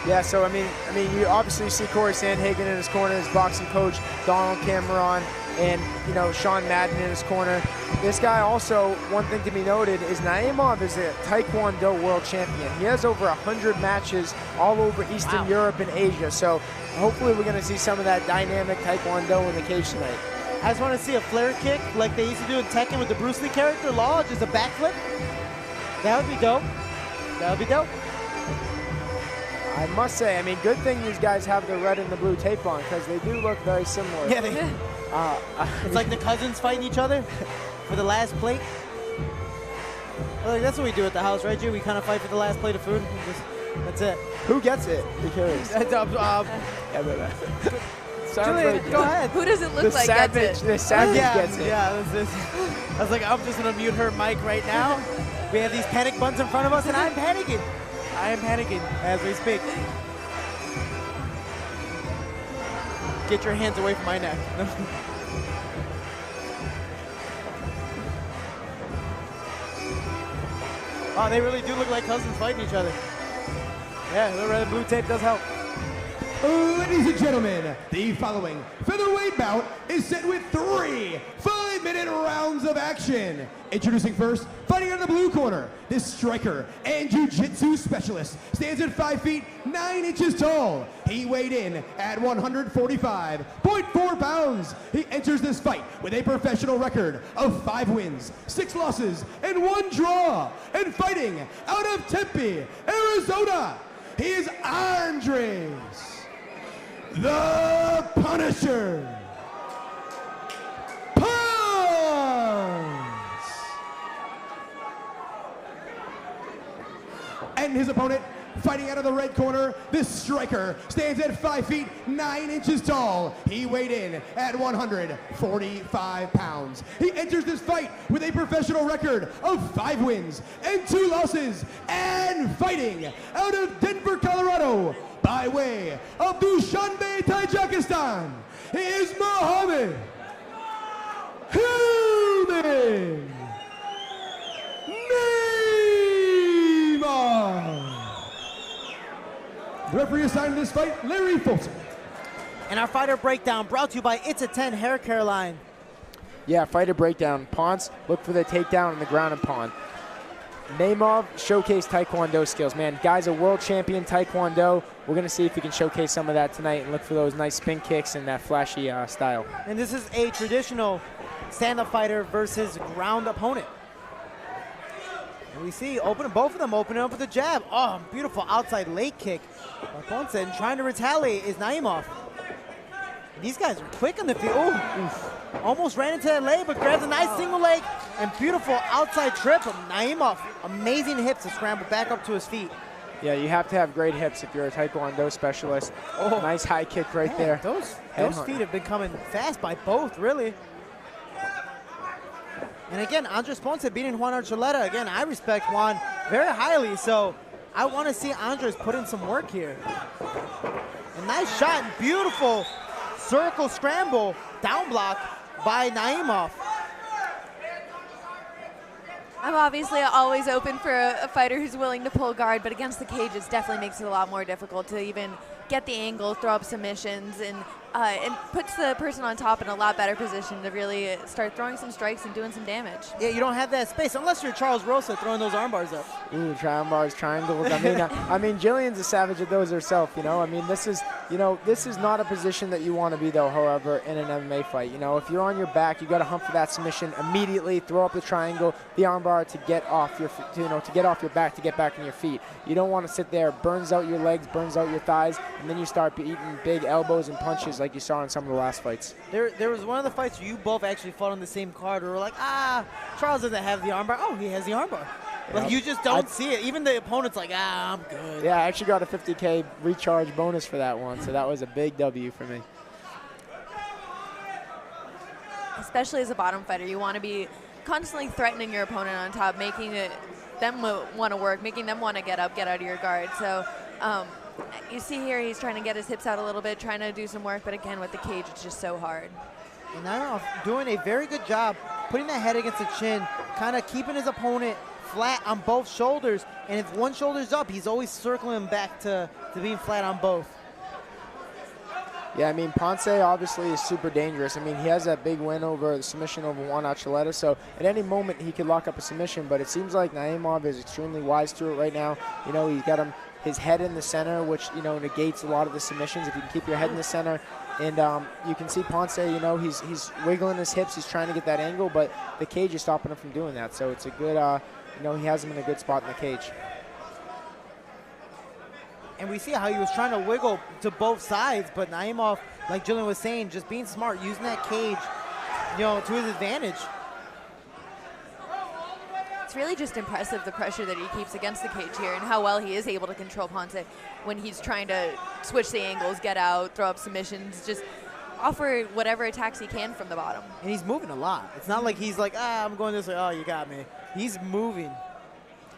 Yeah, so I mean, you obviously see Corey Sandhagen in his corner, his boxing coach, Donald Cameron, and Sean Madden in his corner. This guy also, one thing to be noted is Naimov is a Taekwondo world champion. He has over 100 matches all over Eastern Europe and Asia. So hopefully we're going to see some of that dynamic Taekwondo in the cage tonight. I just want to see a flare kick like they used to do in Tekken with the Bruce Lee character, Law, just a backflip. That would be dope. That would be dope. I must say, I mean, good thing these guys have the red and the blue tape on because they do look very similar. Yeah, it's like the cousins fighting each other for the last plate. Like, that's what we do at the house, right, G? We kind of fight for the last plate of food. That's it. Who gets it? Be curious. Julian, go ahead. Who does it look like gets it? The savage gets it. Yeah, I was like, I'm just going to mute her mic right now. We have these panic buttons in front of us, and I'm panicking. I am panicking as we speak. Get your hands away from my neck. Oh, they really do look like cousins fighting each other. Yeah, the red and blue tape does help. Ladies and gentlemen, the following featherweight bout is set with 3 5-minute rounds of action. Introducing first, fighting out of the blue corner, this striker and jiu-jitsu specialist stands at 5 feet 9 inches tall. He weighed in at 145.4 pounds. He enters this fight with a professional record of 5 wins, 6 losses, and 1 draw. And fighting out of Tempe, Arizona, he is Andres the Punisher Ponse. And his opponent, fighting out of the red corner, this striker stands at 5 feet 9 inches tall. He weighed in at 145 pounds. He enters this fight with a professional record of 5 wins and 2 losses. And fighting out of Denver, Colorado, by way of Dushanbe, Tajikistan, he is Muhammed. The referee assigned this fight, Larry Fulton. And our fighter breakdown brought to you by It's a 10 Hair Care Line. Yeah, fighter breakdown. Ponce, look for the takedown on the ground and pawn. Naimov showcase Taekwondo skills. Man, guy's a world champion Taekwondo. We're going to see if we can showcase some of that tonight and look for those nice spin kicks and that flashy style. And this is a traditional stand-up fighter versus ground opponent. And we see both of them opening up with a jab. Oh, beautiful outside leg kick by Ponce. And trying to retaliate is Naimov. These guys are quick on the field. Oh, almost ran into that leg, but grabs a nice single leg and beautiful outside trip from Naimov. Amazing hips to scramble back up to his feet. Yeah, you have to have great hips if you're a Taekwondo specialist. Oh, nice high kick right there. Those feet have been coming fast by both, really. And again, Andres Ponce beating Juan Archuleta. Again, I respect Juan very highly, so I want to see Andres put in some work here. A nice shot, beautiful circle scramble, down block by Naimov. I'm obviously always open for a fighter who's willing to pull guard, but against the cage, it definitely makes it a lot more difficult to even get the angle, throw up submissions, and puts the person on top in a lot better position to really start throwing some strikes and doing some damage. Yeah, you don't have that space unless you're Charles Rosa throwing those arm bars up. Ooh, arm bars, triangles. I mean, Jillian's a savage at those herself. I mean, this is not a position that you want to be though. However, in an MMA fight, if you're on your back, you got to hunt for that submission immediately. Throw up the triangle, the arm bar to get off your, to get off your back, to get back on your feet. You don't want to sit there, burns out your legs, burns out your thighs, and then you start eating big elbows and punches like you saw in some of the last fights. There was one of the fights where you both actually fought on the same card where we're like, Charles doesn't have the armbar. Oh, he has the armbar. Yep. Like, you just don't see it. Even the opponent's like, I'm good. Yeah, I actually got a 50K recharge bonus for that one, so that was a big W for me. Especially as a bottom fighter, you want to be constantly threatening your opponent on top, making them want to work, making them want to get up, get out of your guard. So you see here he's trying to get his hips out a little bit, trying to do some work, but again, with the cage, it's just so hard. And Naimov doing a very good job putting that head against the chin, kind of keeping his opponent flat on both shoulders And if one shoulder's up, he's always circling him back to being flat on both. Yeah, I mean, Ponce obviously is super dangerous. I mean, he has that big win over the submission over Juan Archuleta, so at any moment he could lock up a submission, but it seems like Naimov is extremely wise to it right now. You know, he's got his head in the center, which, you know, negates a lot of the submissions if you can keep your head in the center. And you can see Ponce, you know, he's wiggling his hips, he's trying to get that angle, but the cage is stopping him from doing that. So it's a good, you know, he has him in a good spot in the cage. And we see how he was trying to wiggle to both sides, but Naimov, like Julian was saying, just being smart, using that cage, you know, to his advantage. It's really just impressive the pressure that he keeps against the cage here and how well he is able to control Ponce when he's trying to switch the angles, get out, throw up submissions, just offer whatever attacks he can from the bottom. And he's moving a lot. It's not like he's like, I'm going this way, oh, you got me. He's moving.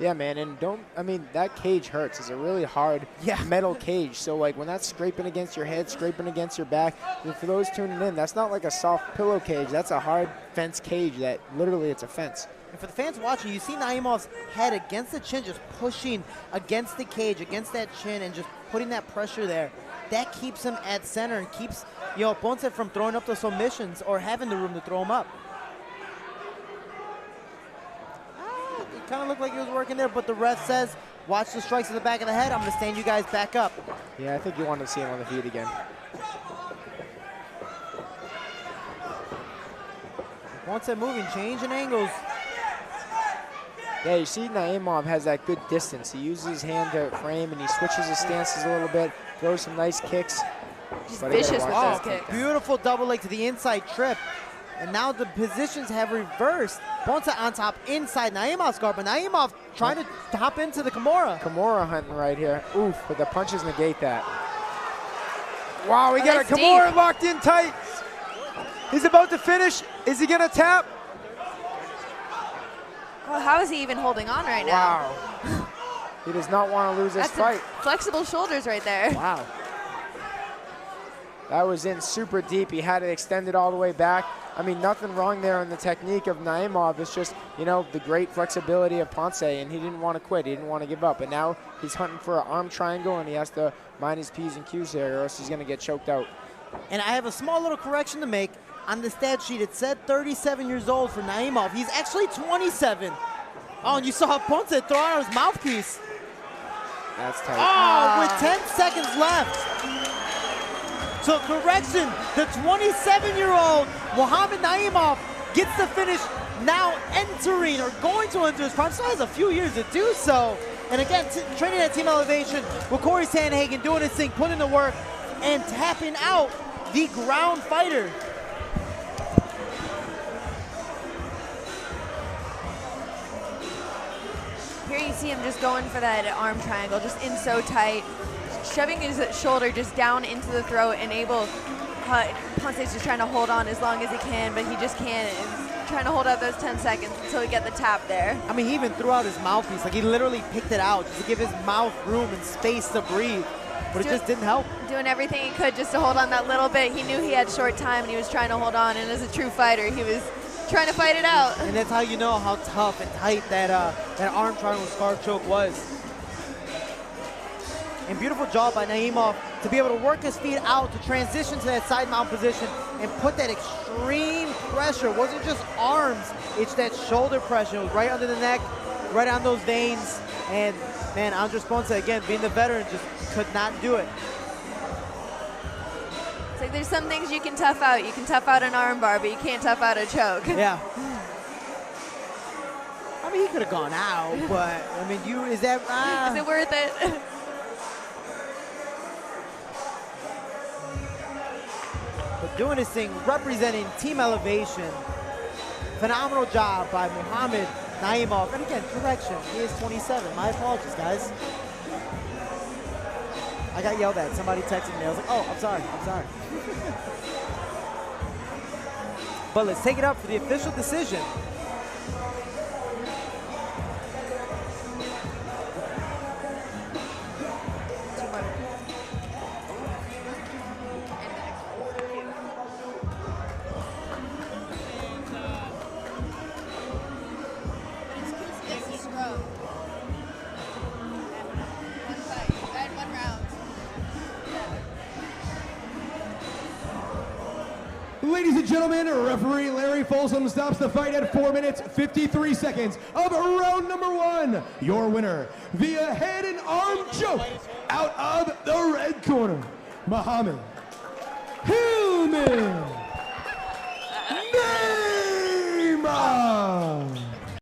Yeah, man, and I mean, that cage hurts. It's a really hard metal cage. So, like, when that's scraping against your head, scraping against your back, for those tuning in, that's not like a soft pillow cage. That's a hard fence cage that literally it's a fence. And for the fans watching, you see Naimov's head against the chin, just pushing against the cage, against that chin, and just putting that pressure there. That keeps him at center and keeps, you know, Ponce from throwing up the submissions or having the room to throw him up. It kind of looked like he was working there, but the ref says, watch the strikes in the back of the head. I'm going to stand you guys back up. Yeah, I think you want to see him on the feet again. Ponce moving, changing angles. Yeah, you see Naimov has that good distance. He uses his hand to frame, and he switches his stances a little bit, throws some nice kicks. Just vicious with those kicks. Beautiful double leg to the inside trip. And now the positions have reversed. Ponce on top, inside Naimov's guard, but Naimov trying to hop into the Kimura. Kimura hunting right here. Oof, but the punches negate that. Wow, we got a that's Kimura deep. locked in tight. He's about to finish. Is he gonna tap? Well, how is he even holding on right now? Wow. He does not want to lose this That's fight. flexible shoulders right there. Wow. That was in super deep. He had it extended all the way back. I mean, nothing wrong there in the technique of Naimov. It's just, you know, the great flexibility of Ponce, and he didn't want to quit. He didn't want to give up. But now he's hunting for an arm triangle, and he has to mind his P's and Q's there, or else he's going to get choked out. And I have a small little correction to make. On the stat sheet, it said 37 years old for Naimov. He's actually 27. Oh, and you saw Ponce throw out his mouthpiece. That's tight. Oh, with 10 seconds left. So correction, the 27-year-old Muhammad Naimov gets the finish, now entering or going to enter his prime. Still has a few years to do so. And again, training at Team Elevation with Corey Sandhagen doing his thing, putting in the work, and tapping out the ground fighter. Here you see him just going for that arm triangle, just in so tight, shoving his shoulder just down into the throat and able, Ponce's just trying to hold on as long as he can, but he just can't. And trying to hold out those 10 seconds until he get the tap there. I mean, he even threw out his mouthpiece. Like, he literally picked it out just to give his mouth room and space to breathe. But it just didn't help. Doing everything he could just to hold on that little bit. He knew he had short time and he was trying to hold on. And as a true fighter, he was trying to fight it out. And that's how you know how tough and tight that arm triangle scarf choke was. And beautiful job by Naimov to be able to work his feet out to transition to that side mount position and put that extreme pressure. It wasn't just arms, it's that shoulder pressure. It was right under the neck, right on those veins. And man, Andres Ponce, again, being the veteran, just could not do it. It's like there's some things you can tough out. You can tough out an arm bar, but you can't tough out a choke. Yeah. I mean, he could have gone out, but I mean, is that? Is it worth it? But doing his thing, representing Team Elevation. Phenomenal job by Muhammad Naimov. And again, correction, he is 27. My apologies, guys. I got yelled at. Somebody texted me. I was like, oh, I'm sorry. But let's take it up for the official decision. Ladies and gentlemen, referee Larry Folsom stops the fight at 4 minutes, 53 seconds of round number 1. Your winner via head and arm choke out of the red corner, Muhammad Hillman.